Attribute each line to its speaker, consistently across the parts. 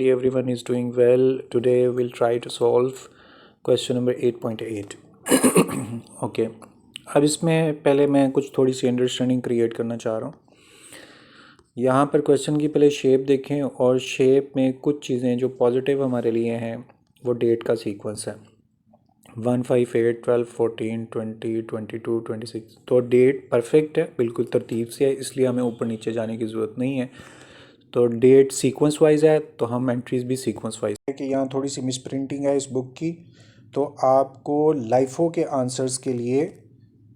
Speaker 1: Everyone is doing well. Today we'll try to solve question number 8.8. Okay अब इसमें पहले मैं कुछ थोड़ी सी अंडरस्टैंडिंग क्रिएट करना चाह रहा हूँ। यहाँ पर क्वेश्चन की पहले शेप देखें और शेप में कुछ चीज़ें जो पॉजिटिव हमारे लिए हैं वो डेट का सीक्वेंस है 1, 5, 8, 12, 14, 20, 22, 26। तो डेट परफेक्ट है, बिल्कुल तरतीब से है, इसलिए हमें ऊपर नीचे जाने की ज़रूरत नहीं है। तो डेट सीक्वेंस वाइज है तो हम एंट्रीज भी सीक्वेंस वाइज है कि यहाँ थोड़ी सी मिस प्रिंटिंग है इस बुक की। तो आपको लाइफो के आंसर्स के लिए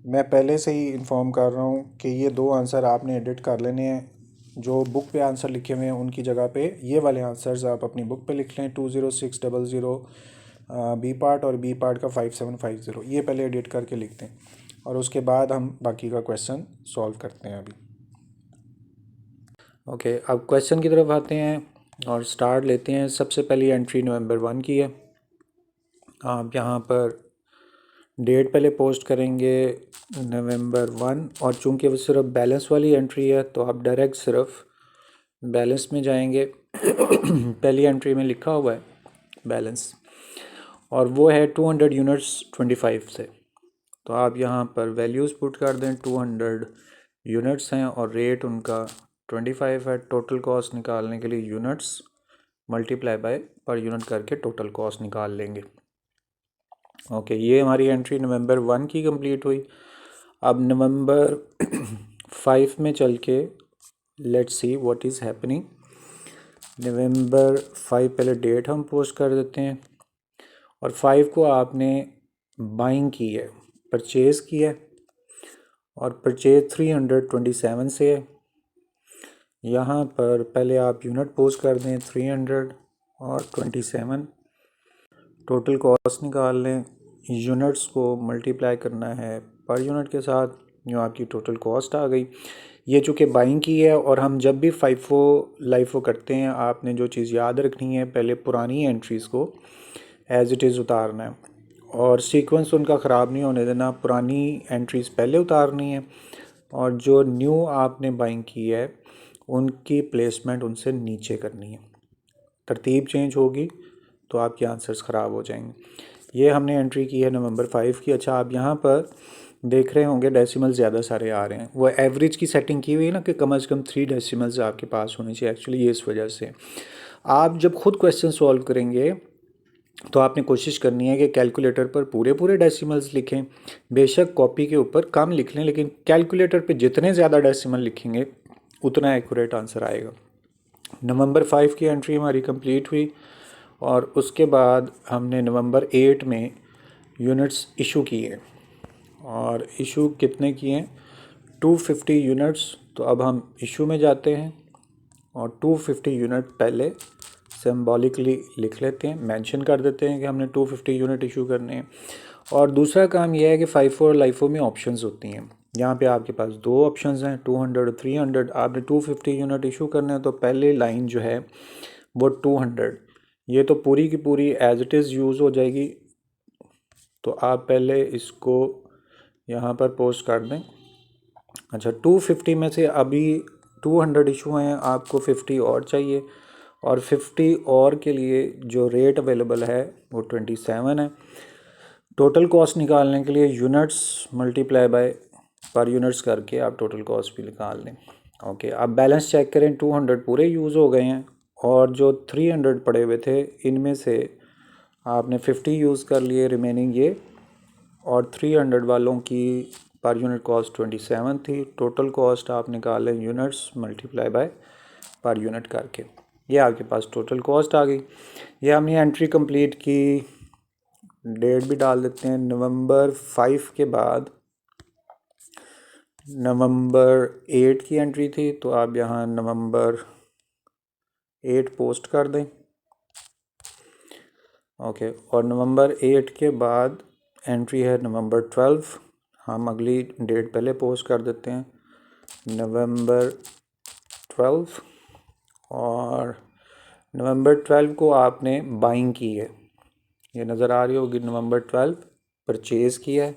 Speaker 1: मैं पहले से ही इन्फॉर्म कर रहा हूँ कि ये 2 आंसर आपने एडिट कर लेने हैं। जो बुक पे आंसर लिखे हुए हैं उनकी जगह पे ये वाले आंसर्स आप अपनी बुक पे लिख लें। 20600 बी पार्ट और बी पार्ट का 5750 ये पहले एडिट करके लिखते हैं और उसके बाद हम बाकी का क्वेश्चन सॉल्व करते हैं अभी। ओके अब क्वेश्चन की तरफ आते हैं और स्टार्ट लेते हैं। सबसे पहली एंट्री नवंबर 1 की है। आप यहाँ पर डेट पहले पोस्ट करेंगे नवंबर 1 और चूंकि वो सिर्फ बैलेंस वाली एंट्री है तो आप डायरेक्ट सिर्फ बैलेंस में जाएंगे। पहली एंट्री में लिखा हुआ है बैलेंस और वो है 200 यूनिट्स 25 से। तो आप यहाँ पर वैल्यूज़ पुट कर दें। 200 यूनिट्स हैं और रेट उनका 25 है। टोटल कॉस्ट निकालने के लिए units multiply by per unit करके टोटल कॉस्ट निकाल लेंगे। ओके ये हमारी एंट्री नवंबर 1 की कंप्लीट हुई। अब नवंबर 5 में चल के let's see what is happening. नवंबर 5 पहले डेट हम पोस्ट कर देते हैं और 5 को आपने बाइंग की है, परचेज़ किया है और परचेज 327 से है। यहाँ पर पहले आप यूनिट पोस्ट कर दें 300 और 27। टोटल कॉस्ट निकाल लें। यूनिट्स को मल्टीप्लाई करना है पर यूनिट के साथ, जो आपकी टोटल कॉस्ट आ गई। ये चूँकि बाइंग की है और हम जब भी फाइफो लाइफो करते हैं आपने जो चीज़ याद रखनी है पहले पुरानी एंट्रीज़ को एज़ इट इज़ उतारना है और सीक्वेंस उनका ख़राब नहीं होने देना। पुरानी एंट्रीज़ पहले उतारनी है और जो न्यू आपने बाइंग की है उनकी प्लेसमेंट उनसे नीचे करनी है। तरतीब चेंज होगी तो आपके आंसर्स ख़राब हो जाएंगे। ये हमने एंट्री की है नवंबर 5 की। अच्छा आप यहाँ पर देख रहे होंगे डेसिमल ज़्यादा सारे आ रहे हैं। वो एवरेज की सेटिंग की हुई है ना कि कम से कम 3 डेसिमल्स आपके पास होने चाहिए। एक्चुअली ये इस वजह से आप जब खुद क्वेश्चन सॉल्व करेंगे तो आपने कोशिश करनी है कि कैलकुलेटर पर पूरे पूरे डेसिमल्स लिखें। बेशक कॉपी के ऊपर कम लिख लें लेकिन कैलकुलेटर पे जितने ज़्यादा डेसिमल लिखेंगे उतना एक्यूरेट आंसर आएगा। नवंबर 5 की एंट्री हमारी कंप्लीट हुई और उसके बाद हमने नवंबर 8 में यूनिट्स इशू किए और इशू कितने किए हैं 250 यूनिट्स। तो अब हम इशू में जाते हैं और 250 यूनिट पहले सिंबॉलिकली लिख लेते हैं, मेंशन कर देते हैं कि हमने 250 यूनिट इशू करने हैं। और दूसरा काम यह है कि फाइफो और लाइफो में ऑप्शंस होती हैं। यहाँ पे आपके पास 2 ऑप्शंस हैं 200 और 300। आपने 250 यूनिट इशू करना है तो पहले लाइन जो है वो 200, ये तो पूरी की पूरी एज इट इज़ यूज़ हो जाएगी। तो आप पहले इसको यहाँ पर पोस्ट कर दें। अच्छा 250 में से अभी 200 इशू हैं, आपको 50 और चाहिए और 50 और के लिए जो रेट अवेलेबल है वो 27 है। टोटल कॉस्ट निकालने के लिए यूनिट्स मल्टीप्लाई बाय पर यूनिट्स करके आप टोटल कॉस्ट भी निकाल लें। ओके अब बैलेंस चेक करें। 200 पूरे यूज़ हो गए हैं और जो 300 पड़े हुए थे इनमें से आपने 50 यूज़ कर लिए रिमेनिंग ये, और 300 वालों की पर यूनिट कॉस्ट 27 थी। टोटल कॉस्ट आप निकालें units multiply by per unit करके, ये आपके पास टोटल कॉस्ट आ गई। ये हमने एंट्री कंप्लीट की। डेट भी डाल देते हैं नवंबर 5 के बाद नवंबर 8 की एंट्री थी तो आप यहाँ नवंबर 8 पोस्ट कर दें। ओके और नवंबर 8 के बाद एंट्री है नवंबर 12। हम अगली डेट पहले पोस्ट कर देते हैं नवंबर 12 और नवंबर 12 को आपने बाइंग की है, ये नज़र आ रही होगी। नवंबर 12 परचेज़ किया है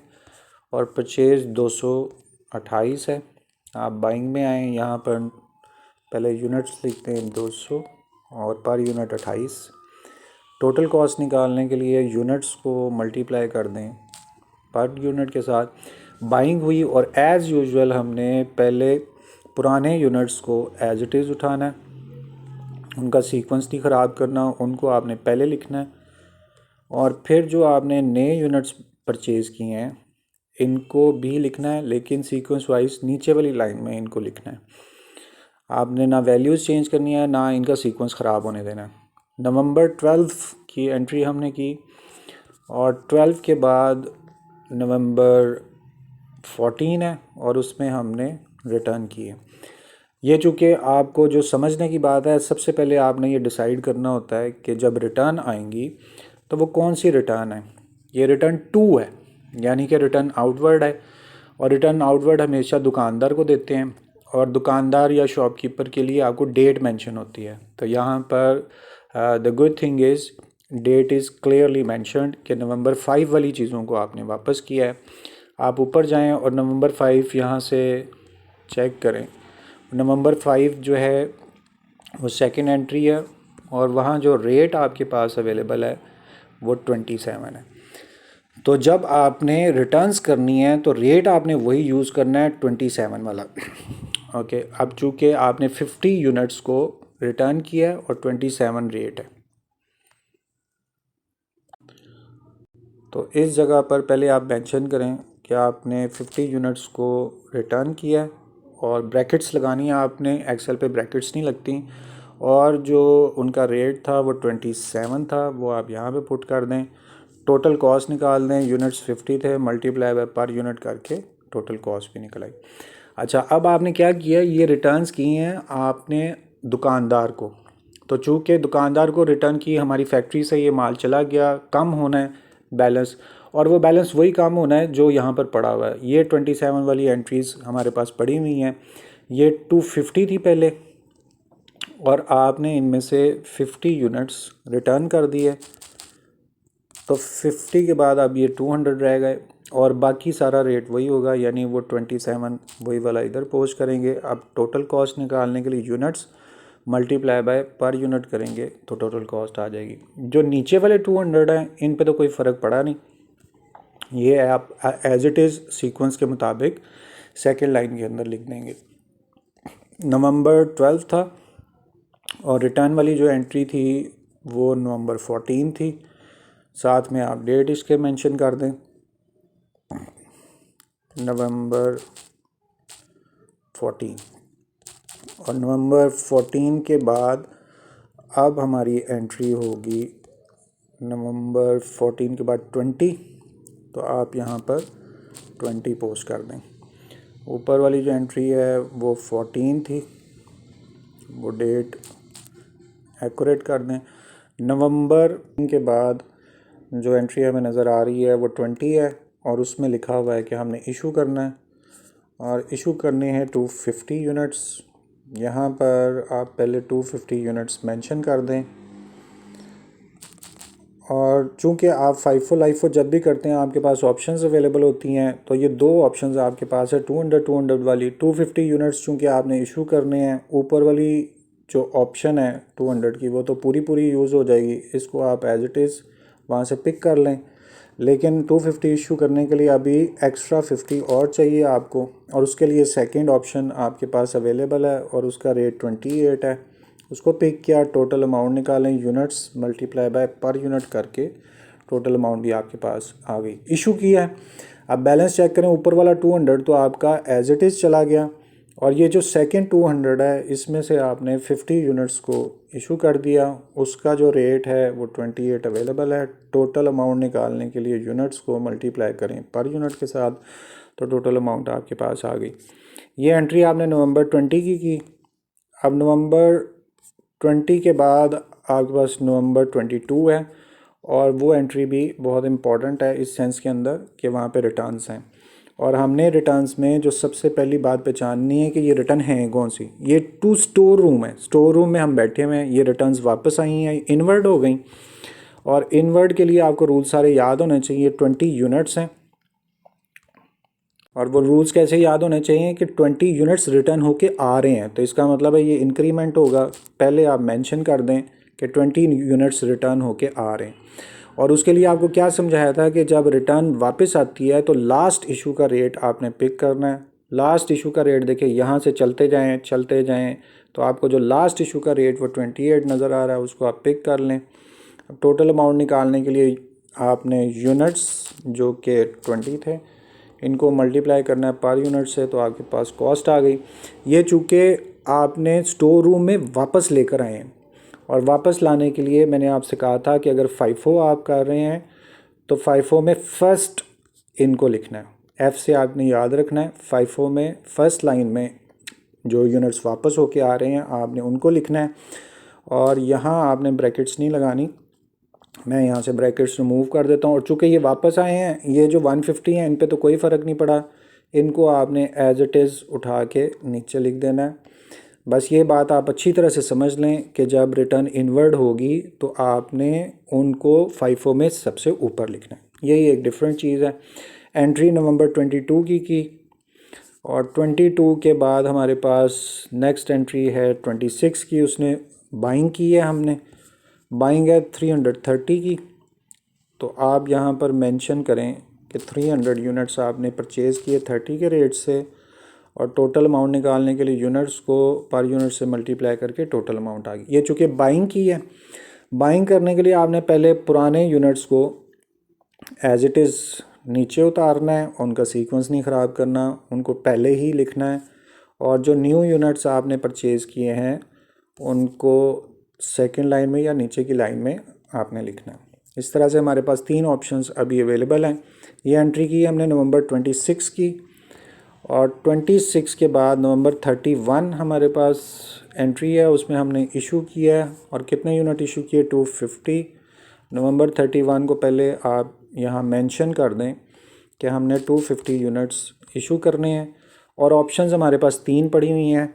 Speaker 1: और परचेज़ 228 है। आप बाइंग में आए, यहाँ पर पहले यूनिट्स लिखते हैं 200 और पर यूनिट 28। टोटल कॉस्ट निकालने के लिए यूनिट्स को मल्टीप्लाई कर दें पर यूनिट के साथ। बाइंग हुई और एज़ यूजुअल हमने पहले पुराने यूनिट्स को एज इट इज़ उठाना है, उनका सीक्वेंस नहीं ख़राब करना, उनको आपने पहले लिखना है। और फिर जो आपने नए यूनिट्स परचेज़ किए हैं इनको भी लिखना है, लेकिन सीक्वेंस वाइज नीचे वाली लाइन में इनको लिखना है। आपने ना वैल्यूज़ चेंज करनी है ना इनका सीक्वेंस ख़राब होने देना है। नवंबर 12 की एंट्री हमने की और 12 के बाद नवंबर 14 है और उसमें हमने रिटर्न किए। ये चूँकि आपको जो समझने की बात है, सबसे पहले आपने ये डिसाइड करना होता है कि जब रिटर्न आएंगी तो वो कौन सी रिटर्न है। ये रिटर्न 2 है, यानी कि रिटर्न आउटवर्ड है, और रिटर्न आउटवर्ड हमेशा दुकानदार को देते हैं और दुकानदार या शॉपकीपर के लिए आपको डेट मेंशन होती है। तो यहाँ पर the good thing is that is clearly mentioned कि नवंबर 5 वाली चीज़ों को आपने वापस किया है। आप ऊपर जाएं और नवंबर 5 यहाँ से चेक करें। नवंबर 5 जो है वो सेकंड एंट्री है और वहाँ जो रेट आपके पास अवेलेबल है वो 27 है। तो जब आपने रिटर्न्स करनी है तो रेट आपने वही यूज़ करना है 27 वाला। ओके, अब चूँकि आपने 50 यूनिट्स को रिटर्न किया है और 27 रेट है, तो इस जगह पर पहले आप मेंशन करें कि आपने 50 यूनिट्स को रिटर्न किया है और ब्रैकेट्स लगानी है आपने। एक्सेल पे ब्रैकेट्स नहीं लगती, और जो उनका रेट था वो 27 था, वो आप यहाँ पे पुट कर दें। टोटल कॉस्ट निकाल दें, यूनिट्स 50 थे, मल्टीप्लाई बाय पर यूनिट करके टोटल कॉस्ट भी निकल आई। अच्छा, अब आपने क्या किया, ये रिटर्न्स किए हैं आपने दुकानदार को। तो चूँकि दुकानदार को रिटर्न की, हमारी फैक्ट्री से ये माल चला गया, कम होना है बैलेंस, और वो बैलेंस वही काम होना है जो यहाँ पर पड़ा हुआ है। ये 27 वाली एंट्रीज़ हमारे पास पड़ी हुई हैं। ये 250 थी पहले और आपने इनमें से 50 यूनिट्स रिटर्न कर दिए, तो 50 के बाद अब ये 200 रह गए और बाकी सारा रेट वही होगा, यानी वो 27 वही वाला इधर पोस्ट करेंगे। अब टोटल कॉस्ट निकालने के लिए units multiply by per unit करेंगे तो टोटल कॉस्ट आ जाएगी। जो नीचे वाले 200 हैं इन पे तो कोई फ़र्क पड़ा नहीं, ये आप एज इट इज़ सीक्वेंस के मुताबिक सेकेंड लाइन के अंदर लिख देंगे। नवंबर 12 था और रिटर्न वाली जो एंट्री थी वो नवंबर 14 थी। साथ में आप डेट इसके मेंशन कर दें, नवंबर 14। और नवंबर 14 के बाद अब हमारी एंट्री होगी नवंबर 14 के बाद 20, तो आप यहाँ पर 20 पोस्ट कर दें। ऊपर वाली जो एंट्री है वो 14 थी, वो डेट एक्यूरेट कर दें। नवंबर के बाद जो एंट्री हमें नज़र आ रही है वो 20 है और उसमें लिखा हुआ है कि हमने इशू करना है और इशू करने हैं 250 यूनिट्स। यहाँ पर आप पहले 250 यूनिट्स मेंशन कर दें, और चूँकि आप FIFO LIFO जब भी करते हैं आपके पास ऑप्शंस अवेलेबल होती हैं, तो ये दो ऑप्शंस आपके पास है 200 वाली। 250 यूनिट्स चूँकि आपने इशू करने हैं, ऊपर वाली जो ऑप्शन है 200 की वो तो पूरी यूज़ हो जाएगी, इसको आप एज इट इज़ वहाँ से पिक कर लें। लेकिन 250 इशू करने के लिए अभी एक्स्ट्रा 50 और चाहिए आपको, और उसके लिए सेकंड ऑप्शन आपके पास अवेलेबल है और उसका रेट 28 है। उसको पिक किया, टोटल अमाउंट निकालें, units multiply by per unit करके टोटल अमाउंट भी आपके पास आ गई। इशू किया है, अब बैलेंस चेक करें, ऊपर वाला 200 तो आपका एज इट इज़ चला गया, और ये जो सेकंड 200 है इसमें से आपने 50 यूनिट्स को इशू कर दिया, उसका जो रेट है वो 28 अवेलेबल है। टोटल अमाउंट निकालने के लिए यूनिट्स को मल्टीप्लाई करें पर यूनिट के साथ, तो टोटल अमाउंट आपके पास आ गई। ये एंट्री आपने नवंबर 20 की। अब नवंबर 20 के बाद आपके पास नवंबर 22 है, और वो एंट्री भी बहुत इम्पॉर्टेंट है इस सेंस के अंदर कि वहाँ पे रिटर्न्स हैं, और हमने रिटर्न्स में जो सबसे पहली बात पहचाननी है कि ये रिटर्न हैं कौन सी। ये टू स्टोर रूम है, स्टोर रूम में हम बैठे हुए हैं, ये रिटर्न्स वापस आई हैं, इनवर्ड हो गई, और इनवर्ड के लिए आपको रूल सारे याद होने चाहिए। 20 यूनिट्स हैं और वो रूल्स कैसे याद होने चाहिए कि 20 यूनिट्स रिटर्न होके आ रहे हैं, तो इसका मतलब है ये इंक्रीमेंट होगा। पहले आप मेंशन कर दें कि 20 यूनिट्स रिटर्न होके आ रहे हैं। और उसके लिए आपको क्या समझाया था कि जब रिटर्न वापस आती है तो लास्ट इशू का रेट आपने पिक करना है। लास्ट इशू का रेट देखिए, यहाँ से चलते जाएं तो आपको जो लास्ट इशू का रेट वो 28 नज़र आ रहा है, उसको आप पिक कर लें। अब टोटल अमाउंट निकालने के लिए आपने यूनिट्स जो कि 20 थे इनको मल्टीप्लाई करना है पर यूनिट से, तो आपके पास कॉस्ट आ गई। ये चूँकि आपने स्टोर रूम में वापस लेकर आए हैं, और वापस लाने के लिए मैंने आपसे कहा था कि अगर FIFO आप कर रहे हैं तो FIFO में फ़र्स्ट इनको लिखना है। F से आपने याद रखना है, FIFO में फ़र्स्ट लाइन में जो यूनिट्स वापस होके आ रहे हैं आपने उनको लिखना है। और यहाँ आपने ब्रैकेट्स नहीं लगानी, मैं यहाँ से ब्रैकेट्स रिमूव कर देता हूँ। और चूँकि ये वापस आए हैं, ये जो 150 हैं इन पे तो कोई फ़र्क नहीं पड़ा, इनको आपने एज इट इज़ उठा के नीचे लिख देना है। बस ये बात आप अच्छी तरह से समझ लें कि जब रिटर्न इनवर्ड होगी तो आपने उनको FIFO में सबसे ऊपर लिखना है। यही एक डिफरेंट चीज़ है। एंट्री नवंबर 22 की और 22 के बाद हमारे पास नेक्स्ट एंट्री है 26 की, उसने बाइंग की है, हमने बाइंग है 330 की। तो आप यहाँ पर मेंशन करें कि 300 यूनिट्स आपने परचेज़ किए 30 के रेट से, और टोटल अमाउंट निकालने के लिए यूनिट्स को पर यूनिट से मल्टीप्लाई करके टोटल अमाउंट आ गई। ये चूँकि बाइंग की है, बाइंग करने के लिए आपने पहले पुराने यूनिट्स को एज इट इज़ नीचे उतारना है, उनका सीक्वेंस नहीं ख़राब करना, उनको पहले ही लिखना है। और जो न्यू यूनिट्स आपने परचेज़ किए हैं उनको सेकंड लाइन में या नीचे की लाइन में आपने लिखना है। इस तरह से हमारे पास 3 ऑप्शंस अभी अवेलेबल हैं। ये एंट्री की हमने नवंबर 26 की, और 26 के बाद नवंबर 31 हमारे पास एंट्री है, उसमें हमने इशू किया है। और कितने यूनिट इशू किए? 250। नवंबर 31 को पहले आप यहाँ मेंशन कर दें कि हमने 250 यूनिट्स इशू करने हैं। और ऑप्शंस हमारे पास 3 पड़ी हुई हैं।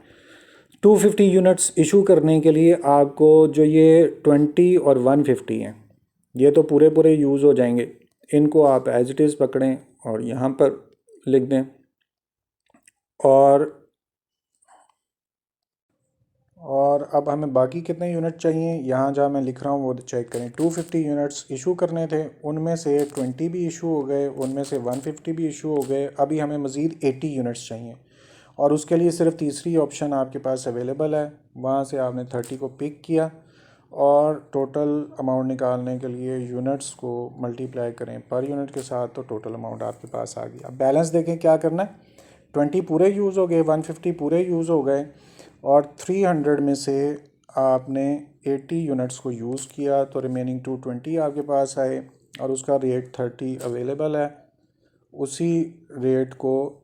Speaker 1: 250 यूनिट्स इशू करने के लिए आपको जो ये 20 और 150 हैं ये तो पूरे पूरे यूज़ हो जाएंगे, इनको आप एज इट इज़ पकड़ें और यहाँ पर लिख दें। और अब हमें बाकी कितने यूनिट चाहिए, यहाँ जहाँ मैं लिख रहा हूँ वो चेक करें। 250 यूनिट्स इशू करने थे, उनमें से 20 भी इशू हो गए, उनमें से 150 भी इशू हो गए। अभी हमें मज़ीद 80 यूनिट्स चाहिए, और उसके लिए सिर्फ तीसरी ऑप्शन आपके पास अवेलेबल है। वहाँ से आपने 30 को पिक किया और टोटल अमाउंट निकालने के लिए यूनिट्स को मल्टीप्लाई करें पर यूनिट के साथ, तो टोटल अमाउंट आपके पास आ गई। अब बैलेंस देखें क्या करना है। 20 पूरे यूज़ हो गए, 150 पूरे यूज़ हो गए, और 300 में से आपने 80 यूनिट्स को यूज़ किया, तो रिमेनिंग 220 आपके पास आए, और उसका रेट 30 अवेलेबल है। उसी रेट को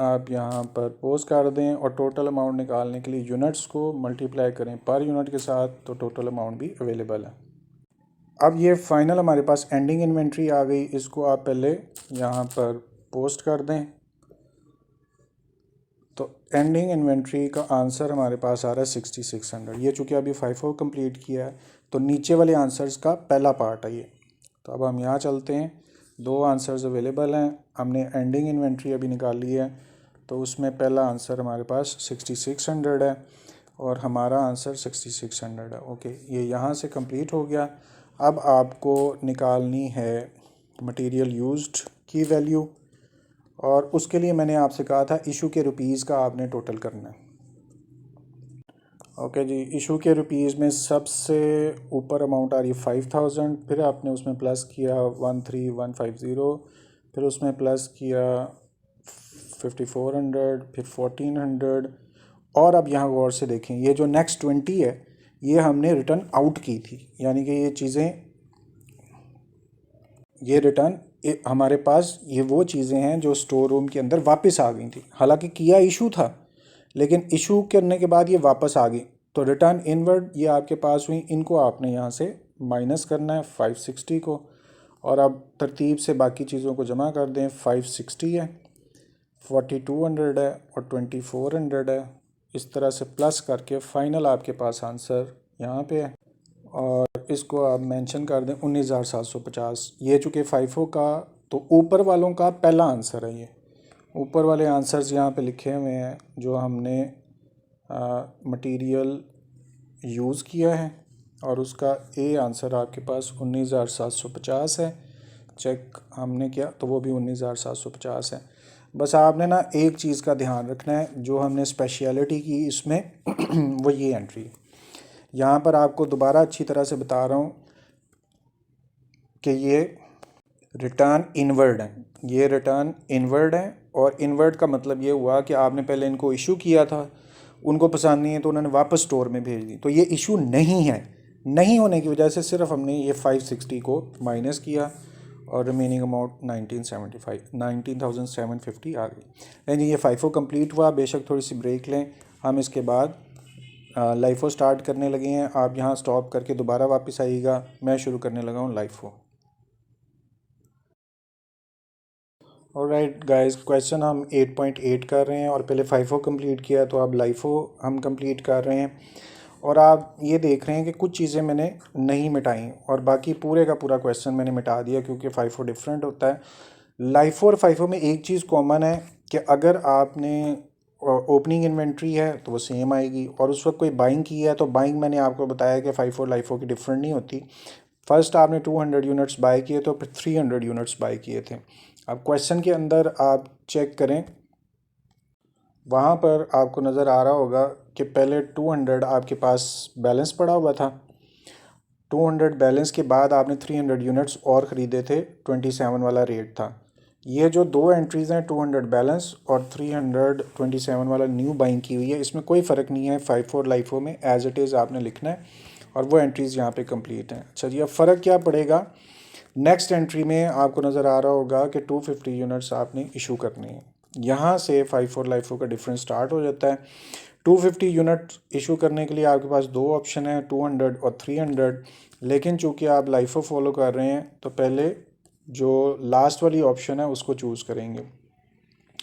Speaker 1: आप यहाँ पर पोस्ट कर दें, और टोटल अमाउंट निकालने के लिए यूनिट्स को मल्टीप्लाई करें पर यूनिट के साथ, तो टोटल अमाउंट भी अवेलेबल है। अब ये फ़ाइनल हमारे पास एंडिंग इन्वेंट्री आ गई, इसको आप पहले यहाँ पर पोस्ट कर दें। तो एंडिंग इन्वेंट्री का आंसर हमारे पास आ रहा है 6600। ये चूँकि अभी FIFO कंप्लीट किया है, तो नीचे वाले आंसर्स का पहला पार्ट है ये। तो अब हम यहाँ चलते हैं, 2 आंसर्स अवेलेबल हैं। हमने एंडिंग इन्वेंट्री अभी निकाल ली है, तो उसमें पहला आंसर हमारे पास 6600 है, और हमारा आंसर 6600 है। ओके, ये यहाँ से कंप्लीट हो गया। अब आपको निकालनी है मटेरियल यूज्ड की वैल्यू, और उसके लिए मैंने आपसे कहा था इशू के रुपीज़ का आपने टोटल करना है। ओके जी, इशू के रुपीज़ में सबसे ऊपर अमाउंट आ रही है 5000, फिर आपने उसमें प्लस किया 13150, फिर उसमें प्लस किया 5400, फिर 1400। और अब यहाँ गौर से देखें, ये जो नेक्स्ट 20 है ये हमने रिटर्न आउट की थी, यानी कि ये चीज़ें, ये रिटर्न हमारे पास ये वो चीज़ें हैं जो स्टोर रूम के अंदर वापस आ गई थी। हालांकि किया इशू था, लेकिन इशू करने के बाद ये वापस आ गई, तो रिटर्न इनवर्ड ये आपके पास हुई। इनको आपने यहाँ से माइनस करना है 560 को, और अब तरतीब से बाकी चीज़ों को जमा कर दें। 560 है, 4200 है, और 2400 है। इस तरह से प्लस करके फ़ाइनल आपके पास आंसर यहाँ पे है, और इसको आप मेंशन कर दें 19,750। ये चूँकि FIFO का, तो ऊपर वालों का पहला आंसर है ये, ऊपर वाले आंसर्स यहाँ पे लिखे हुए हैं जो हमने मटेरियल यूज़ किया है, और उसका ए आंसर आपके पास 19,750 है। चेक हमने किया तो वो भी 19,750 है। बस आपने ना एक चीज़ का ध्यान रखना है, जो हमने स्पेशलिटी की इसमें वो ये एंट्री। यहाँ पर आपको दोबारा अच्छी तरह से बता रहा हूँ कि ये रिटर्न इनवर्ड है, ये रिटर्न इनवर्ड है। और इनवर्ड का मतलब ये हुआ कि आपने पहले इनको इशू किया था, उनको पसंद नहीं है तो उन्होंने वापस स्टोर में भेज दी, तो ये इशू नहीं है। नहीं होने की वजह से सिर्फ हमने ये 560 को माइनस किया और रिमेनिंग अमाउंट 19,750 आ गई। लेकिन ये FIFO कंप्लीट हुआ। बेशक थोड़ी सी ब्रेक लें, हम इसके बाद लाइफो स्टार्ट करने लगे हैं। आप यहाँ स्टॉप करके दोबारा वापस आइएगा, मैं शुरू करने लगा हूँ लाइफो। ऑलराइट गाइस, क्वेश्चन हम 8.8 कर रहे हैं और पहले FIFO कंप्लीट किया, तो अब लाइफो हम कंप्लीट कर रहे हैं। और आप ये देख रहे हैं कि कुछ चीज़ें मैंने नहीं मिटाई और बाकी पूरे का पूरा क्वेश्चन मैंने मिटा दिया, क्योंकि FIFO डिफरेंट होता है। लाइफो और FIFO में एक चीज़ कॉमन है कि अगर आपने ओपनिंग इन्वेंट्री है तो वो सेम आएगी, और उस वक्त कोई बाइंग की है तो बाइंग मैंने आपको बताया कि FIFO लाइफो की डिफरेंट नहीं होती। फर्स्ट आपने 200 यूनिट्स बाय किए तो फिर 300 यूनिट्स बाय किए थे। अब क्वेश्चन के अंदर आप चेक करें, वहाँ पर आपको नज़र आ रहा होगा कि पहले 200 आपके पास बैलेंस पड़ा हुआ था। 200 बैलेंस के बाद आपने 300 यूनिट्स और ख़रीदे थे, 27 वाला रेट था। ये जो दो एंट्रीज़ हैं, 200 बैलेंस और 327 वाला न्यू बाइंग की हुई है, इसमें कोई फ़र्क नहीं है। FIFO और लाइफो में एज इट इज़ आपने लिखना है और वो एंट्रीज़ यहाँ पे कंप्लीट हैं। अच्छा जी, अब फ़र्क क्या पड़ेगा? नेक्स्ट एंट्री में आपको नज़र आ रहा होगा कि 250 यूनिट्स आपने इशू करनी है। यहाँ से FIFO और लाइफो का डिफरेंस स्टार्ट हो जाता है। 250 यूनिट इशू करने के लिए आपके पास दो ऑप्शन है, 200 और 300। लेकिन चूँकि आप लाइफो फॉलो कर रहे हैं तो पहले जो लास्ट वाली ऑप्शन है उसको चूज़ करेंगे।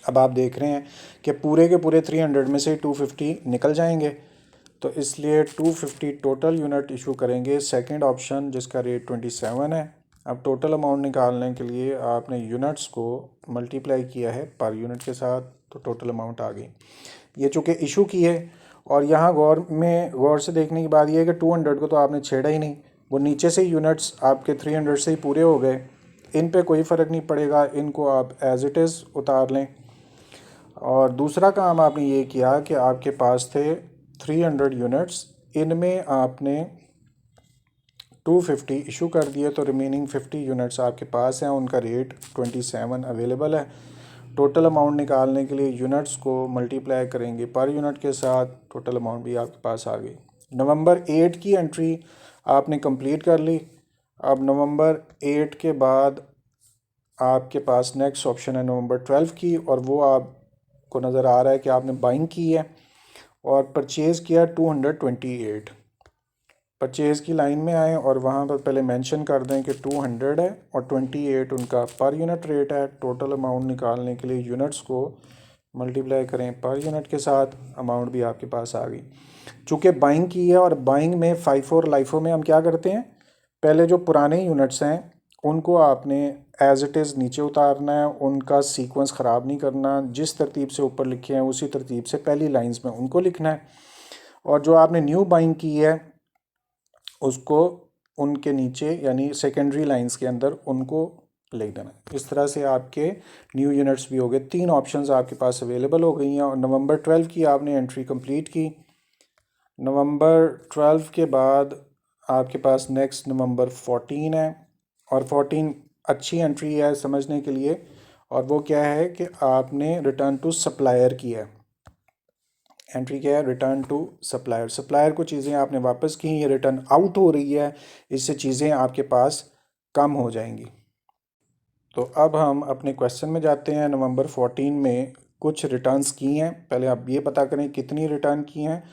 Speaker 1: अब आप देख रहे हैं कि पूरे के पूरे 300 में से 250 निकल जाएंगे, तो इसलिए 250 टोटल यूनिट इशू करेंगे, सेकंड ऑप्शन जिसका रेट 27 है। अब टोटल अमाउंट निकालने के लिए आपने यूनिट्स को मल्टीप्लाई किया है पर यूनिट के साथ, तो टोटल अमाउंट आ गई। ये चूँकि इशू की है, और यहाँ गौर से देखने की बात यह है कि 200 को तो आपने छेड़ा ही नहीं, वो नीचे से यूनिट्स आपके 300 से ही पूरे हो गए, इन पे कोई फ़र्क नहीं पड़ेगा, इनको आप एज इट इज़ उतार लें। और दूसरा काम आपने ये किया कि आपके पास थे 300 यूनिट्स, इनमें आपने 250 इशू कर दिए, तो रिमेनिंग 50 यूनिट्स आपके पास हैं, उनका रेट 27 अवेलेबल है। टोटल अमाउंट निकालने के लिए यूनिट्स को मल्टीप्लाई करेंगे पर यूनिट के साथ, टोटल अमाउंट भी आपके पास आ गई। नवंबर 8 की एंट्री आपने कंप्लीट कर ली। अब नवंबर 8 के बाद आपके पास नेक्स्ट ऑप्शन है नवंबर 12 की, और वो आपको नज़र आ रहा है कि आपने बाइंग की है और परचेज़ किया 228। परचेज़ की लाइन में आए और वहाँ पर पहले मेंशन कर दें कि 200 है और 28 उनका पर यूनिट रेट है। टोटल अमाउंट निकालने के लिए यूनिट्स को मल्टीप्लाई करें पर यूनिट के साथ, अमाउंट भी आपके पास आ गई। चूँकि बाइंग की है, और बाइंग में FIFO और लाइफो में हम क्या करते हैं, पहले जो पुराने यूनिट्स हैं उनको आपने एज इट इज़ नीचे उतारना है, उनका सीक्वेंस ख़राब नहीं करना, जिस तरतीब से ऊपर लिखे हैं उसी तरतीब से पहली लाइंस में उनको लिखना है, और जो आपने न्यू बाइंग की है उसको उनके नीचे यानी सेकेंडरी लाइंस के अंदर उनको लिख देना। इस तरह से आपके न्यू यूनिट्स भी हो गए। 3 ऑप्शंस आपके पास अवेलेबल हो गई हैं, और नवंबर 12 की आपने एंट्री कंप्लीट की। नवंबर 12 के बाद आपके पास नेक्स्ट नवंबर 14 है, और 14 अच्छी एंट्री है समझने के लिए, और वो क्या है कि आपने रिटर्न टू सप्लायर की है। एंट्री क्या है? Return to supplier. सप्लायर को चीज़ें आपने वापस की, ये रिटर्न आउट हो रही है, इससे चीज़ें आपके पास कम हो जाएंगी। तो अब हम अपने क्वेश्चन में जाते हैं। नवंबर 14 में कुछ रिटर्न्स की हैं, पहले आप ये पता करें कितनी रिटर्न की हैं।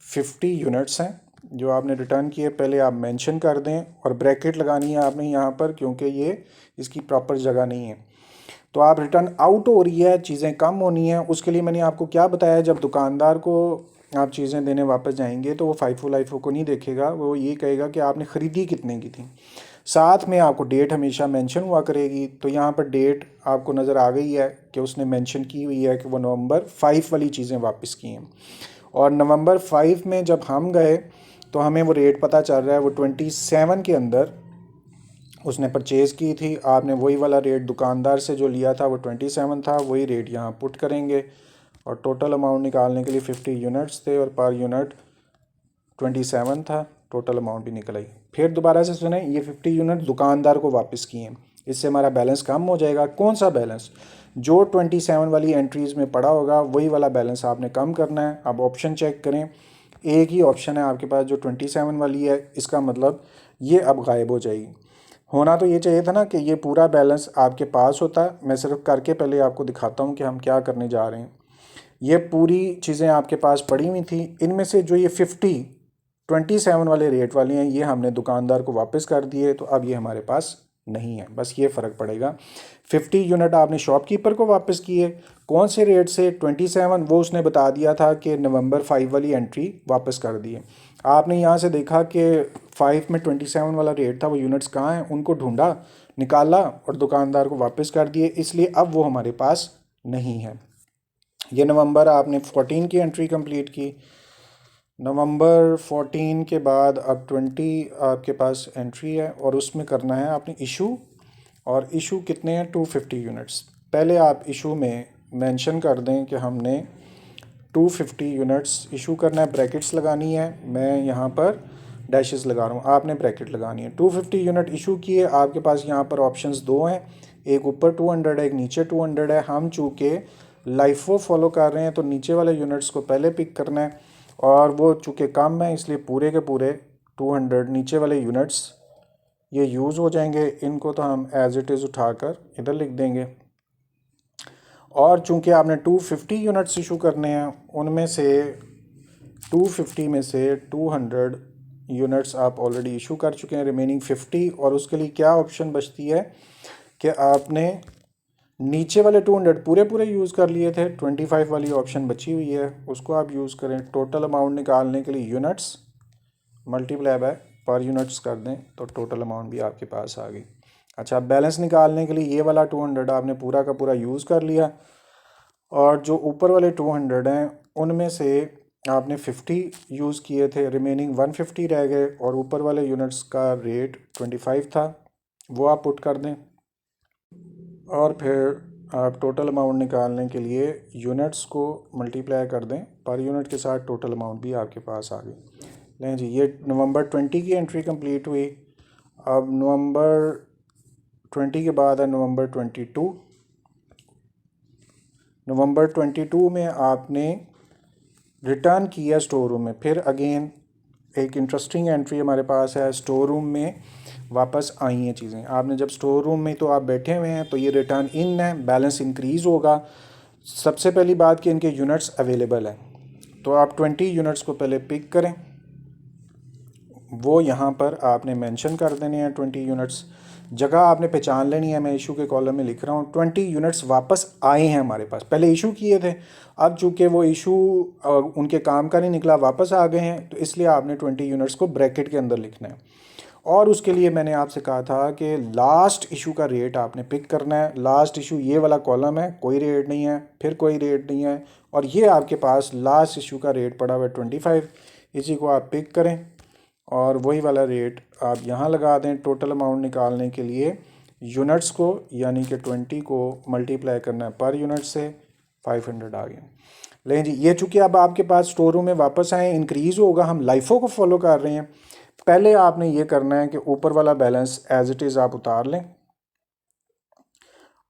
Speaker 1: 50 यूनिट्स हैं जो आपने रिटर्न किए, पहले आप मेंशन कर दें, और ब्रैकेट लगानी है आपने यहाँ पर, क्योंकि ये इसकी प्रॉपर जगह नहीं है। तो आप रिटर्न आउट हो रही है, चीज़ें कम होनी है, उसके लिए मैंने आपको क्या बताया, जब दुकानदार को आप चीज़ें देने वापस जाएंगे तो वो FIFO लाइफो को नहीं देखेगा, वो ये कहेगा कि आपने ख़रीदी कितने की थी। साथ में आपको डेट हमेशा मेंशन हुआ करेगी। तो यहाँ पर डेट आपको नज़र आ गई है कि उसने मेंशन की हुई है कि वो नवंबर 5 वाली चीज़ें वापस की हैं। और नवंबर 5 में जब हम गए तो हमें वो रेट पता चल रहा है वो 27 के अंदर उसने परचेज़ की थी। आपने वही वाला रेट दुकानदार से जो लिया था वो 27 था, वही रेट यहाँ पुट करेंगे और टोटल अमाउंट निकालने के लिए 50 यूनिट्स थे और पर यूनिट 27 था। टोटल अमाउंट भी निकल आई। फिर दोबारा से सुने, ये 50 यूनिट दुकानदार को वापस किए हैं, इससे हमारा बैलेंस कम हो जाएगा। कौन सा बैलेंस? जो 27 वाली एंट्रीज़ में पड़ा होगा वही वाला बैलेंस आपने कम करना है। अब ऑप्शन चेक करें, एक ही ऑप्शन है आपके पास जो 27 वाली है, इसका मतलब ये अब गायब हो जाएगी। होना तो ये चाहिए था ना कि ये पूरा बैलेंस आपके पास होता। मैं सिर्फ करके पहले आपको दिखाता हूँ कि हम क्या करने जा रहे हैं। ये पूरी चीज़ें आपके पास पड़ी हुई थी, इनमें से जो ये 27 वाले रेट वाली हैं ये हमने दुकानदार को वापस कर दिए, तो अब ये हमारे पास नहीं है। बस ये फ़र्क पड़ेगा। 50 यूनिट आपने शॉपकीपर को वापस किए, कौन से रेट से? 27, वो उसने बता दिया था कि नवंबर 5 वाली एंट्री वापस कर दिए। आपने यहाँ से देखा कि 5 में 27 वाला रेट था, वो यूनिट्स कहाँ हैं, उनको ढूंढा, निकाला और दुकानदार को वापस कर दिए, इसलिए अब वो हमारे पास नहीं है। ये नवंबर आपने 14 की एंट्री कंप्लीट की। नवंबर 14 के बाद अब 20 आपके पास एंट्री है और उसमें करना है आपने इशू। और इशू कितने हैं? 250 यूनिट्स। पहले आप इशू में मेंशन कर दें कि हमने 250 यूनिट्स इशू करना है, ब्रैकेट्स लगानी है। मैं यहाँ पर डैशेस लगा रहा हूँ, आपने ब्रैकेट लगानी है। 250 यूनिट इशू किए। आपके पास यहाँ पर ऑप्शंस दो हैं, एक ऊपर 200 है, एक नीचे 200 है। हम चूँकि लाइफो फॉलो कर रहे हैं तो नीचे वाले यूनिट्स को पहले पिक करना है और वो चूँकि कम है इसलिए पूरे के पूरे 200 नीचे वाले यूनिट्स ये यूज़ हो जाएंगे। इनको तो हम एज इट इज़ उठाकर इधर लिख देंगे। और चूँकि आपने 250 यूनिट्स इशू करने हैं, उनमें से 250 में से 200 यूनिट्स आप ऑलरेडी इशू कर चुके हैं, रिमेनिंग 50। और उसके लिए क्या ऑप्शन बचती है कि आपने नीचे वाले 200 पूरे पूरे यूज़ कर लिए थे, 25 वाली ऑप्शन बची हुई है, उसको आप यूज़ करें। टोटल अमाउंट निकालने के लिए यूनिट्स मल्टीप्लाई बाय पर यूनिट्स कर दें तो टोटल अमाउंट भी आपके पास आ गई। अच्छा, बैलेंस निकालने के लिए ये वाला 200 आपने पूरा का पूरा यूज़ कर लिया और जो ऊपर वाले 200 हैं उनमें से आपने 50 यूज़ किए थे, रिमेनिंग 150 रह गए और ऊपर वाले यूनिट्स का रेट 25 था, वो आप पुट कर दें। और फिर आप टोटल अमाउंट निकालने के लिए यूनिट्स को मल्टीप्लाई कर दें पर यूनिट के साथ, टोटल अमाउंट भी आपके पास आ गई। लें जी, ये नवंबर 20 की एंट्री कंप्लीट हुई। अब नवंबर 20 के बाद है नवंबर 22। नवंबर 22 में आपने रिटर्न किया स्टोर रूम में। फिर अगेन एक इंटरेस्टिंग एंट्री हमारे पास है, स्टोर रूम में वापस आई हैं चीज़ें। आपने जब स्टोर रूम में तो आप बैठे हुए हैं तो ये रिटर्न इन है, बैलेंस इंक्रीज़ होगा। सबसे पहली बात कि इनके यूनिट्स अवेलेबल हैं, तो आप 20 यूनिट्स को पहले पिक करें, वो यहाँ पर आपने मेंशन कर देने हैं 20 यूनिट्स। जगह आपने पहचान लेनी है, मैं इशू के कॉलम में लिख रहा हूँ 20 यूनिट्स वापस आए हैं हमारे पास, पहले इशू किए थे, अब चूँकि वो इशू उनके काम का नहीं निकला, वापस आ गए हैं, तो इसलिए आपने 20 यूनिट्स को ब्रैकेट के अंदर लिखना है। और उसके लिए मैंने आपसे कहा था कि लास्ट इशू का रेट आपने पिक करना है। लास्ट इशू ये वाला कॉलम है, कोई रेट नहीं है, फिर कोई रेट नहीं है, और ये आपके पास लास्ट इशू का रेट पड़ा हुआ है 25। इसी को आप पिक करें और वही वाला रेट आप यहाँ लगा दें। टोटल अमाउंट निकालने के लिए यूनिट्स को यानी कि 20 को मल्टीप्लाई करना है पर यूनिट से, 500 आ गया। लेकिन जी, ये चूँकि अब आपके पास स्टोर रूम में वापस आए, इंक्रीज़ होगा, हम लाइफो को फॉलो कर रहे हैं। पहले आपने ये करना है कि ऊपर वाला बैलेंस एज इट इज़ आप उतार लें।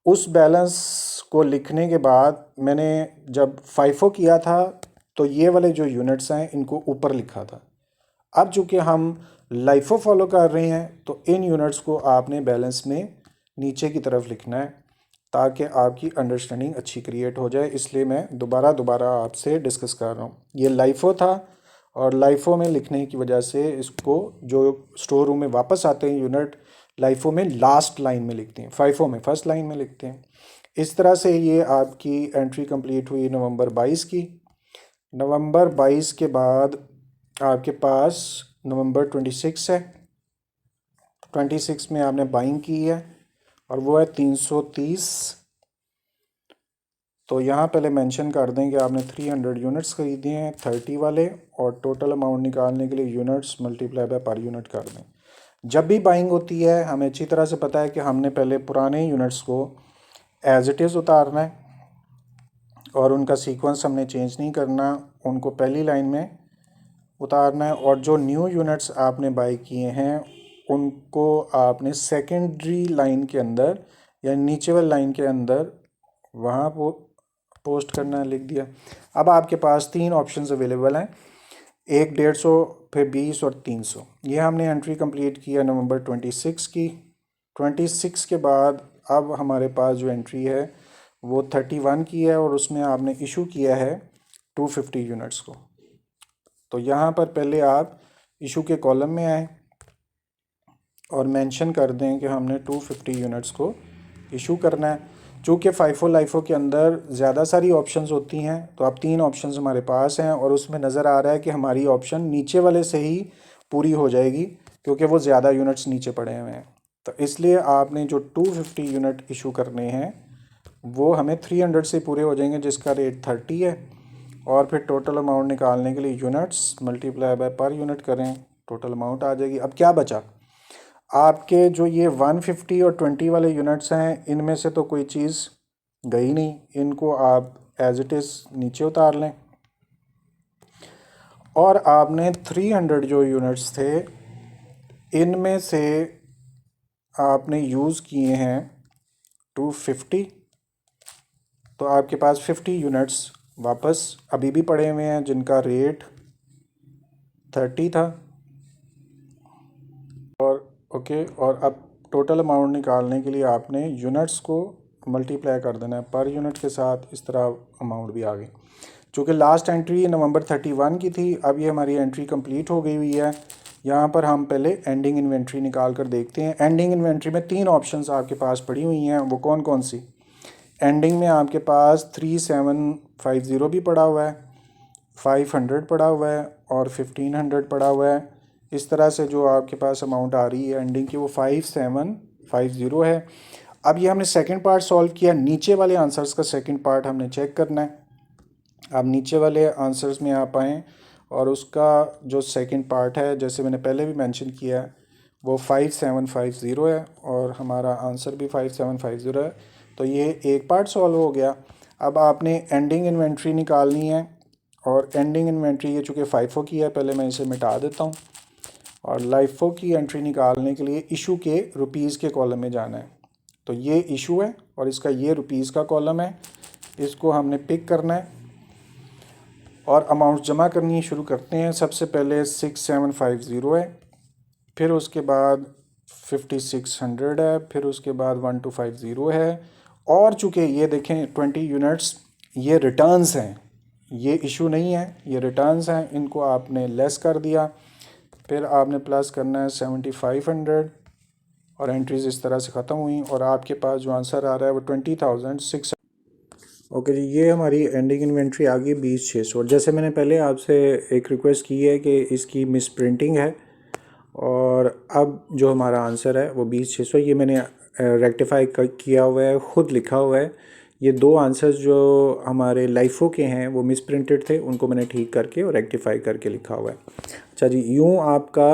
Speaker 1: उस बैलेंस को लिखने के बाद मैंने जब फाइफो किया था तो ये वाले जो यूनिट्स हैं इनको ऊपर लिखा था। अब चूँकि हम लाइफो फॉलो कर रहे हैं तो इन यूनिट्स को आपने बैलेंस में नीचे की तरफ लिखना है ताकि आपकी अंडरस्टैंडिंग अच्छी क्रिएट हो जाए, इसलिए मैं दोबारा आपसे डिस्कस कर रहा हूँ। ये लाइफो था और लाइफो में लिखने की वजह से इसको जो स्टोर रूम में वापस आते हैं यूनिट, लाइफो में लास्ट लाइन में लिखते हैं, फाइफो में फर्स्ट लाइन में लिखते हैं। इस तरह से ये आपकी एंट्री कंप्लीट हुई नवंबर 22 की। नवंबर 22 के बाद आपके पास नवंबर 26 है। 26 में आपने बाइंग की है और वो है 330। तो यहाँ पहले मेंशन कर दें कि आपने 300 यूनिट्स ख़रीदे हैं 30 वाले, और टोटल अमाउंट निकालने के लिए units multiply by per unit कर दें। जब भी बाइंग होती है हमें अच्छी तरह से पता है कि हमने पहले पुराने यूनिट्स को एज इट इज़ उतारना है और उनका सीक्वेंस हमने चेंज नहीं करना, उनको पहली लाइन में उतारना है, और जो न्यू यूनिट्स आपने बाई किए हैं उनको आपने सेकेंडरी लाइन के अंदर या नीचे वाली लाइन के अंदर वहाँ पोस्ट करना है, लिख दिया। अब आपके पास 3 ऑप्शंस अवेलेबल हैं, 1 150, फिर 20 और 300। ये हमने एंट्री कंप्लीट किया नवंबर 26 की। 26 के बाद अब हमारे पास जो एंट्री है वो 31 की है और उसमें आपने इशू किया है 250 यूनिट्स को। तो यहाँ पर पहले आप इशू के कॉलम में आए और मेंशन कर दें कि हमने 250 यूनिट्स को इशू करना है। चूँकि FIFO LIFO के अंदर ज़्यादा सारी ऑप्शंस होती हैं तो अब 3 ऑप्शंस हमारे पास हैं और उसमें नज़र आ रहा है कि हमारी ऑप्शन नीचे वाले से ही पूरी हो जाएगी क्योंकि वो ज़्यादा यूनिट्स नीचे पड़े हुए हैं। तो इसलिए आपने जो 250 यूनिट इशू करने हैं वो हमें 300 से पूरे हो जाएंगे जिसका रेट 30 है, और फिर टोटल अमाउंट निकालने के लिए units multiply by per unit करें, टोटल अमाउंट आ जाएगी। अब क्या बचा, आपके जो ये 150 और 20 वाले यूनिट्स हैं इनमें से तो कोई चीज़ गई नहीं, इनको आप एज इट इज़ नीचे उतार लें। और आपने 300 जो यूनिट्स थे इनमें से आपने यूज़ किए हैं 250, तो आपके पास 50 यूनिट्स वापस अभी भी पड़े हुए हैं जिनका रेट 30 था। और ओके, और अब टोटल अमाउंट निकालने के लिए आपने यूनिट्स को मल्टीप्लाई कर देना है पर यूनिट के साथ, इस तरह अमाउंट भी आ गई। चूँकि लास्ट एंट्री नवंबर 31 की थी, अब ये हमारी एंट्री कंप्लीट हो गई हुई है। यहाँ पर हम पहले एंडिंग इन्वेंट्री निकाल कर देखते हैं। एंडिंग इन्वेंट्री में 3 ऑप्शंस आपके पास पड़ी हुई हैं, वो कौन कौन सी। एंडिंग में आपके पास 3750 भी पड़ा हुआ है, 500 पड़ा हुआ है और 1500 पड़ा हुआ है। इस तरह से जो आपके पास अमाउंट आ रही है एंडिंग की वो 5750 है। अब ये हमने सेकंड पार्ट सॉल्व किया, नीचे वाले आंसर्स का सेकंड पार्ट हमने चेक करना है। अब नीचे वाले आंसर्स में आप आएँ और उसका जो सेकंड पार्ट है, जैसे मैंने पहले भी मेंशन किया, वो 5750 है और हमारा आंसर भी 5750 है। तो ये एक पार्ट सॉल्व हो गया। अब आपने एंडिंग इन्वेंट्री निकालनी है, और एंडिंग इन्वेंट्री ये चूँकि FIFO की है, पहले मैं इसे मिटा देता हूँ। और LIFO की एंट्री निकालने के लिए इशू के रुपीज़ के कॉलम में जाना है। तो ये इशू है और इसका ये रुपीज़ का कॉलम है, इसको हमने पिक करना है और अमाउंट जमा करनी शुरू करते हैं। सबसे पहले 6750 है, फिर उसके बाद 5600 है, फिर उसके बाद 1250 है। और चूँकि ये देखें 20 यूनिट्स ये रिटर्न्स हैं, ये इशू नहीं है, ये रिटर्न्स हैं, इनको आपने लेस कर दिया, फिर आपने प्लस करना है 7500 और एंट्रीज़ इस तरह से ख़त्म हुई और आपके पास जो आंसर आ रहा है वो 20,600। ओके जी, ये हमारी एंडिंग इन्वेंट्री आ गई 20,600। और जैसे मैंने पहले आपसे एक रिक्वेस्ट की है कि इसकी मिस प्रिंटिंग है, और अब जो हमारा आंसर है वो 20,600, ये मैंने रेक्टिफाई किया हुआ है, ख़ुद लिखा हुआ है। ये 2 आंसर्स जो हमारे LIFO के हैं वो मिस प्रिंटेड थे, उनको मैंने ठीक करके और रेक्टिफाई करके लिखा हुआ है। अच्छा जी, यूँ आपका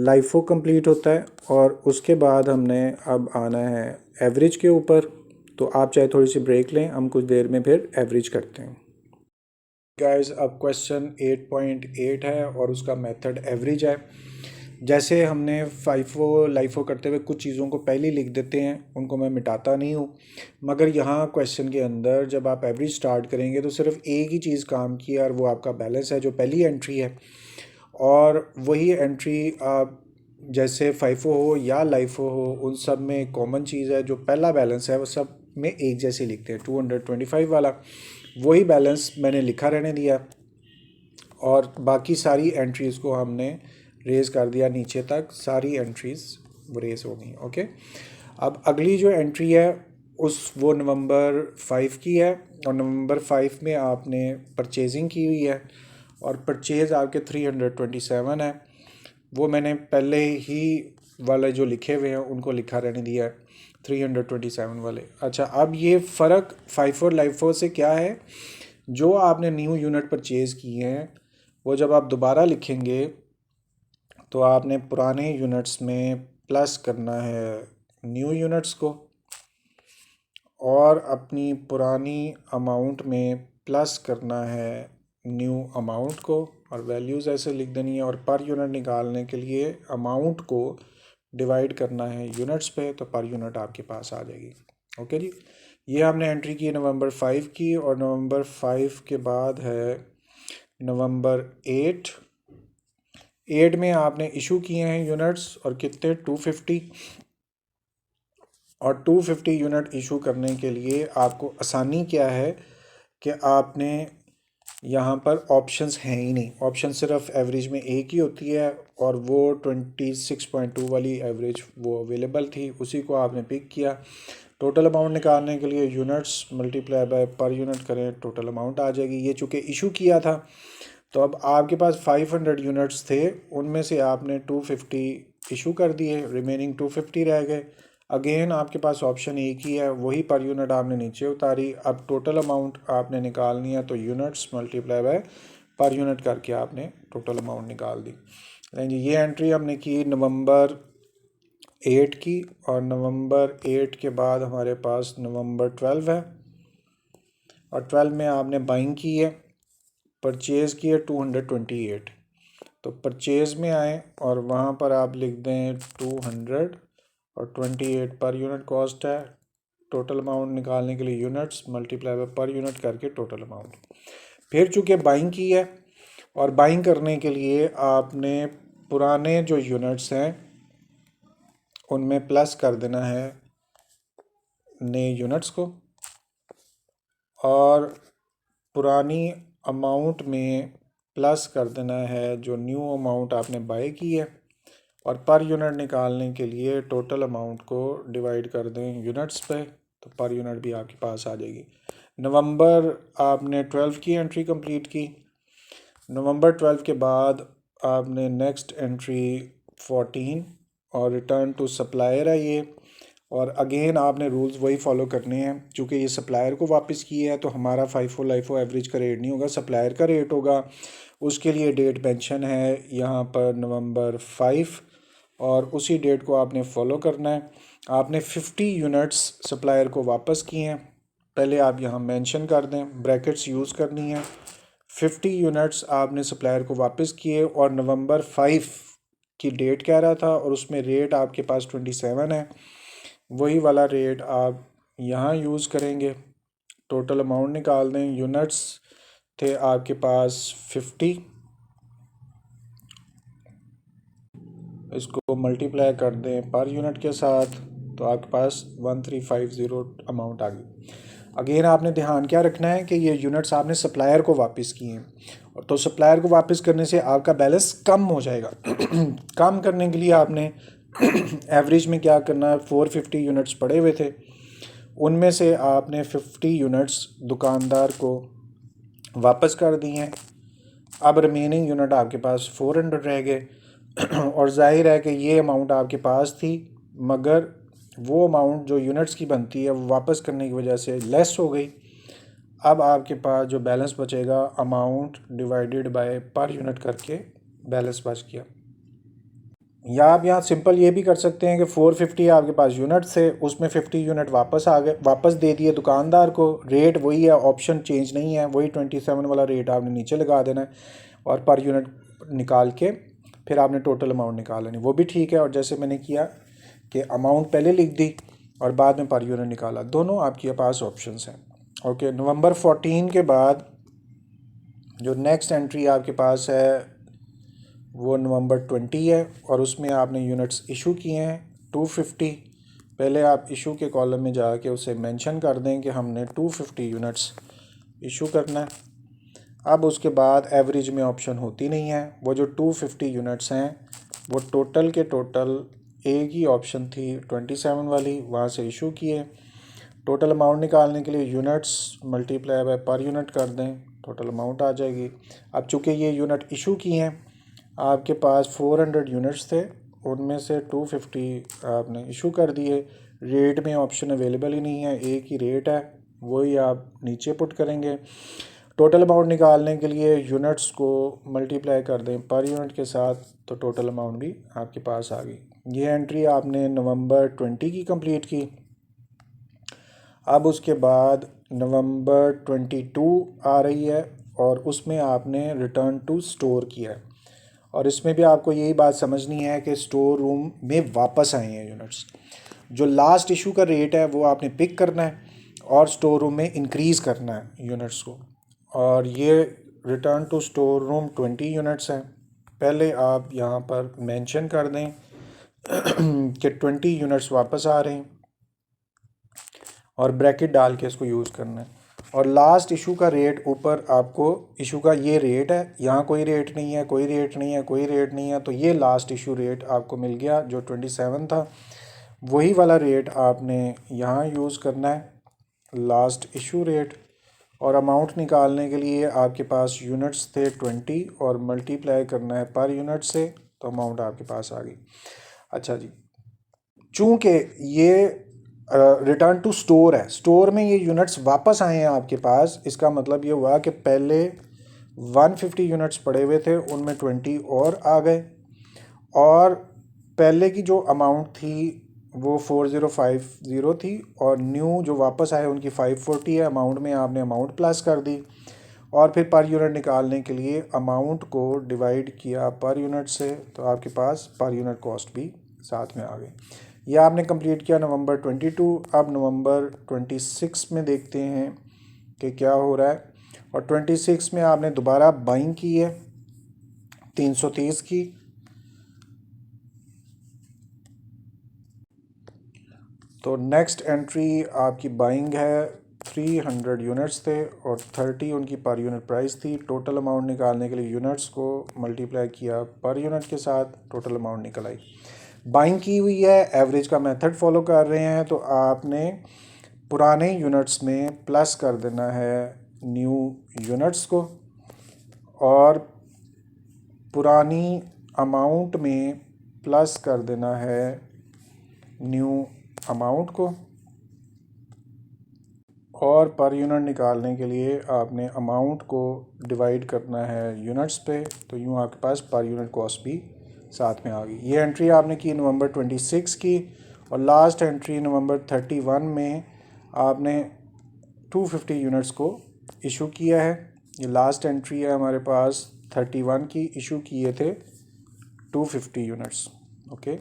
Speaker 1: LIFO कंप्लीट होता है और उसके बाद हमने अब आना है एवरेज के ऊपर। तो आप चाहे थोड़ी सी ब्रेक लें, हम कुछ देर में फिर एवरेज करते हैं। गाइस, अब क्वेश्चन 8.8 है और उसका मेथड एवरेज है। जैसे हमने FIFO LIFO करते हुए कुछ चीज़ों को पहले लिख देते हैं, उनको मैं मिटाता नहीं हूँ, मगर यहाँ क्वेश्चन के अंदर जब आप एवरेज स्टार्ट करेंगे तो सिर्फ एक ही चीज़ काम की है और वो आपका बैलेंस है, जो पहली एंट्री है। और वही एंट्री आप जैसे FIFO हो या LIFO हो, उन सब में एक कॉमन चीज़ है, जो पहला बैलेंस है वो सब में एक जैसे लिखते हैं, 225 वाला वही बैलेंस मैंने लिखा रहने दिया और बाकी सारी एंट्रीज़ को हमने रेज़ कर दिया नीचे तक, सारी एंट्रीज़ वो रेज़ हो गई। ओके, अब अगली जो एंट्री है वो नवंबर 5 की है और नवंबर 5 में आपने परचेजिंग की हुई है और परचेज़ आपके 327 है। वो मैंने पहले ही वाले जो लिखे हुए हैं उनको लिखा रहने दिया है, 327 वाले। अच्छा, अब ये फ़र्क FIFO LIFO से क्या है, जो आपने न्यू यूनिट परचेज़ किए हैं वो जब आप दोबारा लिखेंगे तो आपने पुराने यूनिट्स में प्लस करना है न्यू यूनिट्स को, और अपनी पुरानी अमाउंट में प्लस करना है न्यू अमाउंट को, और वैल्यूज़ ऐसे लिख देनी है। और पर यूनिट निकालने के लिए अमाउंट को डिवाइड करना है यूनिट्स पे, तो पर यूनिट आपके पास आ जाएगी। ओके जी, ये हमने एंट्री की नवंबर 5 की, और नवंबर 5 के बाद है नवंबर 8 में आपने इशू किए हैं यूनिट्स, और कितने, 250। और 250 यूनिट इशू करने के लिए आपको आसानी क्या है कि आपने यहाँ पर ऑप्शंस हैं ही नहीं, ऑप्शन सिर्फ एवरेज में एक ही होती है, और वो 26.2 वाली एवरेज वो अवेलेबल थी, उसी को आपने पिक किया। टोटल अमाउंट निकालने के लिए units multiply by per unit करें, टोटल अमाउंट आ जाएगी। ये चूँकि इशू किया था, तो अब आपके पास 500 यूनिट्स थे, उनमें से आपने 250 इशू कर दिए, रिमेनिंग 250 रह गए। अगेन आपके पास ऑप्शन एक ही है, वही पर यूनिट आपने नीचे उतारी। अब टोटल अमाउंट आपने निकालनी है, तो units multiply by per unit करके आपने टोटल अमाउंट निकाल दी। लेकिन ये एंट्री हमने की नवंबर 8 की, और नवंबर 8 के बाद हमारे पास नवंबर 12 है, और 12 में आपने बाइंग की है, परचेज़ की है 228। तो परचेज़ में आए और वहाँ पर आप लिख दें 228 पर यूनिट कॉस्ट है। टोटल अमाउंट निकालने के लिए units multiply by per unit करके टोटल अमाउंट। फिर चूँकि बाइंग की है, और बाइंग करने के लिए आपने पुराने जो यूनिट्स हैं उनमें प्लस कर देना है नए यूनिट्स को, और पुरानी अमाउंट में प्लस कर देना है जो न्यू अमाउंट आपने बाय की है, और पर यूनिट निकालने के लिए टोटल अमाउंट को डिवाइड कर दें यूनिट्स पे, तो पर यूनिट भी आपके पास आ जाएगी। नवंबर आपने 12 की एंट्री कंप्लीट की। नवंबर 12 के बाद आपने नेक्स्ट एंट्री 14 और रिटर्न टू सप्लायर है ये, और अगेन आपने रूल्स वही फॉलो करने हैं। चूँकि ये सप्लायर को वापस किए है, तो हमारा FIFO LIFO एवरेज का रेट नहीं होगा, सप्लायर का रेट होगा। उसके लिए डेट मेंशन है यहाँ पर नवंबर 5, और उसी डेट को आपने फॉलो करना है। आपने 50 यूनिट्स सप्लायर को वापस किए हैं, पहले आप यहाँ मेंशन कर दें, ब्रैकेट्स यूज़ करनी है। 50 यूनिट्स आपने सप्लायर को वापस किए, और नवंबर 5 की डेट कह रहा था, और उसमें रेट आपके पास 27 है, वही वाला रेट आप यहाँ यूज़ करेंगे। टोटल अमाउंट निकाल दें, यूनिट्स थे आपके पास 50, इसको मल्टीप्लाई कर दें पर यूनिट के साथ, तो आपके पास 1350 अमाउंट आ गई। अगेन आपने ध्यान क्या रखना है कि ये यूनिट्स आपने सप्लायर को वापस किए हैं, और तो सप्लायर को वापस करने से आपका बैलेंस कम हो जाएगा। कम करने के लिए आपने एवरेज में क्या करना है, 450 यूनिट्स पड़े हुए थे, उनमें से आपने 50 यूनिट्स दुकानदार को वापस कर दिए हैं। अब रिमेनिंग यूनिट आपके पास 400 रह गए, और जाहिर है कि ये अमाउंट आपके पास थी, मगर वो अमाउंट जो यूनिट्स की बनती है वो वापस करने की वजह से लेस हो गई। अब आपके पास जो बैलेंस बचेगा, amount divided by per unit करके बैलेंस बच गया। या आप यहाँ सिंपल ये भी कर सकते हैं कि 450 आपके पास यूनिट थे, उसमें 50 यूनिट वापस आ गए, वापस दे दिए दुकानदार को, रेट वही है, ऑप्शन चेंज नहीं है, वही 27 वाला रेट आपने नीचे लगा देना है, और पर यूनिट निकाल के फिर आपने टोटल अमाउंट निकाल लेनी, वो भी ठीक है। और जैसे मैंने किया कि अमाउंट पहले लिख दी और बाद में पर यूनिट निकाला, दोनों आपके पास ऑप्शंस हैं। ओके, नवंबर 14 के बाद जो नेक्स्ट एंट्री आपके पास है वो नवंबर 20 है, और उसमें आपने यूनिट्स इशू किए हैं 250। पहले आप इशू के कॉलम में जाके उसे मेंशन कर दें कि हमने 250 यूनिट्स इशू करना है। अब उसके बाद एवरेज में ऑप्शन होती नहीं है, वो जो 250 यूनिट्स हैं वो टोटल के टोटल एक ही ऑप्शन थी 27 वाली, वहाँ से इशू किए। टोटल अमाउंट निकालने के लिए units multiply by per unit कर दें, टोटल अमाउंट आ जाएगी। अब चूँकि ये यूनिट इशू की हैं, आपके पास 400 यूनिट्स थे, उनमें से 250 आपने इशू कर दिए। रेट में ऑप्शन अवेलेबल ही नहीं है, एक ही रेट है, वही आप नीचे पुट करेंगे। टोटल अमाउंट निकालने के लिए यूनिट्स को मल्टीप्लाई कर दें पर यूनिट के साथ, तो टोटल अमाउंट भी आपके पास आ गई। ये एंट्री आपने नवंबर 20 की कंप्लीट की। अब उसके बाद नवंबर 22 आ रही है और उसमें आपने रिटर्न टू स्टोर किया है, और इसमें भी आपको यही बात समझनी है कि स्टोर रूम में वापस आए हैं यूनिट्स। जो लास्ट इशू का रेट है वो आपने पिक करना है और स्टोर रूम में इंक्रीज़ करना है यूनिट्स को। और ये return to store room 20 units हैं। पहले आप यहाँ पर मेंशन कर दें कि 20 यूनिट्स वापस आ रहे हैं और ब्रैकेट डाल के इसको यूज़ करना है। और लास्ट इशू का रेट ऊपर आपको इशू का ये रेट है, यहाँ कोई रेट नहीं है, कोई रेट नहीं है, कोई रेट नहीं है, तो ये लास्ट इशू रेट आपको मिल गया जो 27 था। वही वाला रेट आपने यहाँ यूज़ करना है, लास्ट इशू रेट। और अमाउंट निकालने के लिए आपके पास यूनिट्स थे 20 और मल्टीप्लाई करना है पर यूनिट से, तो अमाउंट आपके पास आ गई। अच्छा जी, चूँकि ये रिटर्न टू स्टोर है, स्टोर में ये यूनिट्स वापस आए हैं आपके पास, इसका मतलब ये हुआ कि पहले 150 यूनिट्स पड़े हुए थे, उनमें 20 और आ गए, और पहले की जो अमाउंट थी वो 4050 थी, और न्यू जो वापस आए उनकी 540 है। अमाउंट में आपने अमाउंट प्लस कर दी, और फिर पर यूनिट निकालने के लिए अमाउंट को डिवाइड किया पर यूनिट से, तो आपके पास पर यूनिट कॉस्ट भी साथ में आ गई। यह आपने कंप्लीट किया नवंबर 22। अब नवंबर 26 में देखते हैं कि क्या हो रहा है। और 26 में आपने दोबारा बाइंग की है 330 की। तो नेक्स्ट एंट्री आपकी बाइंग है, 300 यूनिट्स थे और 30 उनकी पर यूनिट प्राइस थी। टोटल अमाउंट निकालने के लिए यूनिट्स को मल्टीप्लाई किया पर यूनिट के साथ, टोटल अमाउंट निकल आई। बाइंग की हुई है, एवरेज का मेथड फॉलो कर रहे हैं, तो आपने पुराने यूनिट्स में प्लस कर देना है न्यू यूनिट्स को, और पुरानी अमाउंट में प्लस कर देना है न्यू अमाउंट को। और पर यूनिट निकालने के लिए आपने अमाउंट को डिवाइड करना है यूनिट्स पे, तो यूँ आपके पास पर यूनिट कॉस्ट भी साथ में आ गई। ये एंट्री आपने की नवंबर 26 की, और लास्ट एंट्री नवंबर 31 में आपने 250 यूनिट्स को इशू किया है। ये लास्ट एंट्री है हमारे पास 31 की, इशू किए थे 250 यूनिट्स। ओके,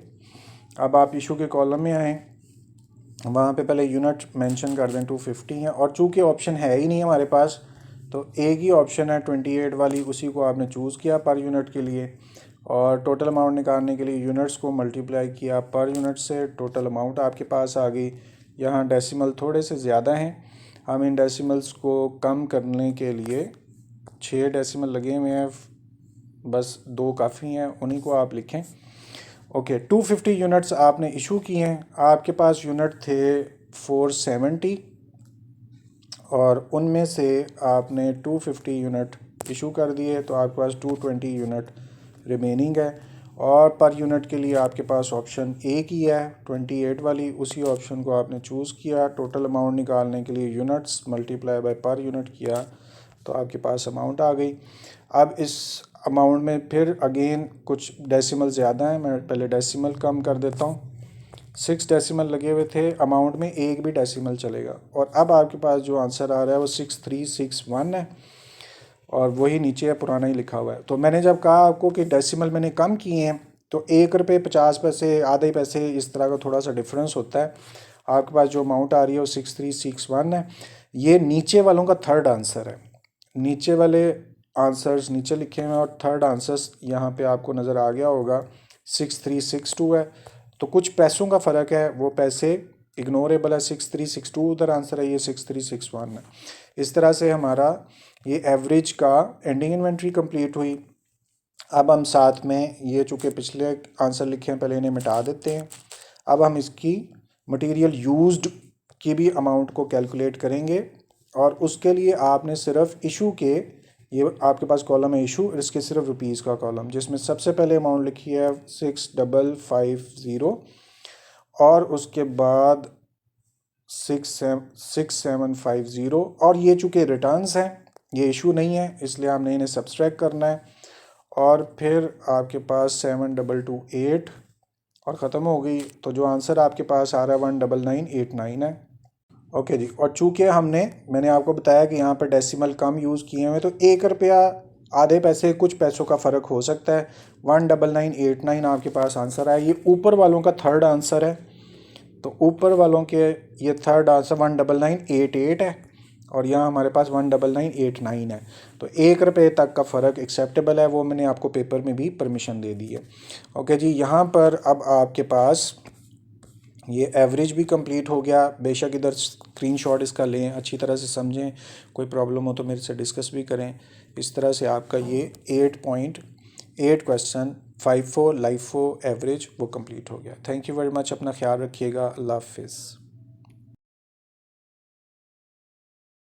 Speaker 1: अब आप इशू के कॉलम में आएँ, वहाँ पे पहले यूनिट मेंशन कर दें 250 है, और चूँकि ऑप्शन है ही नहीं हमारे पास, तो एक ही ऑप्शन है 28 वाली, उसी को आपने चूज़ किया पर यूनिट के लिए। और टोटल अमाउंट निकालने के लिए यूनिट्स को मल्टीप्लाई किया पर यूनिट से, टोटल अमाउंट आपके पास आ गई। यहाँ डेसिमल थोड़े से ज़्यादा हैं, हम इन डेसिमल्स को कम करने के लिए 6 डेसिमल लगे हुए हैं, बस 2 काफ़ी हैं, उन्हीं को आप लिखें। ओके, 250 यूनिट्स आपने इशू किए हैं। आपके पास यूनिट थे 470, और उनमें से आपने 250 यूनिट इशू कर दिए, तो आपके पास 220 यूनिट रिमेनिंग है। और पर यूनिट के लिए आपके पास ऑप्शन एक ही है 28 वाली, उसी ऑप्शन को आपने चूज़ किया। टोटल अमाउंट निकालने के लिए units multiply by per unit किया, तो आपके पास अमाउंट आ गई। अब इस अमाउंट में फिर अगेन कुछ डेसिमल ज़्यादा हैं, मैं पहले डेसिमल कम कर देता हूँ। 6 डेसिमल लगे हुए थे, अमाउंट में एक भी डेसिमल चलेगा। और अब आपके पास जो आंसर आ रहा है वो 6361 है, और वही नीचे है, पुराना ही लिखा हुआ है। तो मैंने जब कहा आपको कि डेसिमल मैंने कम किए हैं, तो 1 रुपये 50 पैसे, आधे पैसे, इस तरह का थोड़ा सा डिफरेंस होता है। आपके पास जो अमाउंट आ रही है वो 6361 है। ये नीचे वालों का थर्ड आंसर है, नीचे वाले आंसर्स नीचे लिखे हुए हैं, और थर्ड आंसर्स यहाँ पे आपको नज़र आ गया होगा 6362 है। तो कुछ पैसों का फ़र्क है, वो पैसे इग्नोरेबल है, 6362 उधर आंसर है, ये 6361 है। इस तरह से हमारा ये एवरेज का एंडिंग इन्वेंट्री कंप्लीट हुई। अब हम साथ में ये चूँकि पिछले आंसर लिखे हैं, पहले इन्हें मिटा देते हैं। अब हम इसकी मटेरियल यूज्ड की भी अमाउंट को कैलकुलेट करेंगे, और उसके लिए आपने सिर्फ इशू के ये आपके पास कॉलम है इशू, और इसके सिर्फ रुपीज़ का कॉलम, जिसमें सबसे पहले अमाउंट लिखी है 6550 और उसके बाद 6750, और ये चूँकि रिटर्न्स हैं, ये इशू नहीं है, इसलिए हमने इन्हें सब्सट्रैक्ट करना है। और फिर आपके पास 7228 और ख़त्म हो गई, तो जो आंसर आपके पास आ रहा है 19989 है। ओके जी, और चूँकि मैंने आपको बताया कि यहाँ पर डेसिमल कम यूज़ किए हुए, तो 1 रुपया आधे पैसे कुछ पैसों का फ़र्क हो सकता है। 19989 आपके पास आंसर आया। ये ऊपर वालों का थर्ड आंसर है, तो ऊपर वालों के ये थर्ड आंसर 19988 है, और यहाँ हमारे पास 19989 है। तो 1 रुपये तक का फ़र्क एक्सेप्टेबल है, वो मैंने आपको पेपर में भी परमिशन दे दी है। ओके जी, यहाँ पर अब आपके पास ये एवरेज भी कंप्लीट हो गया। बेशक इधर स्क्रीनशॉट इसका लें, अच्छी तरह से समझें, कोई प्रॉब्लम हो तो मेरे से डिस्कस भी करें। इस तरह से आपका ये 8.8 क्वेश्चन 54 लाइफो एवरेज वो कंप्लीट हो गया। थैंक यू वेरी मच, अपना ख्याल रखिएगा। अल्लाह हाफिज़।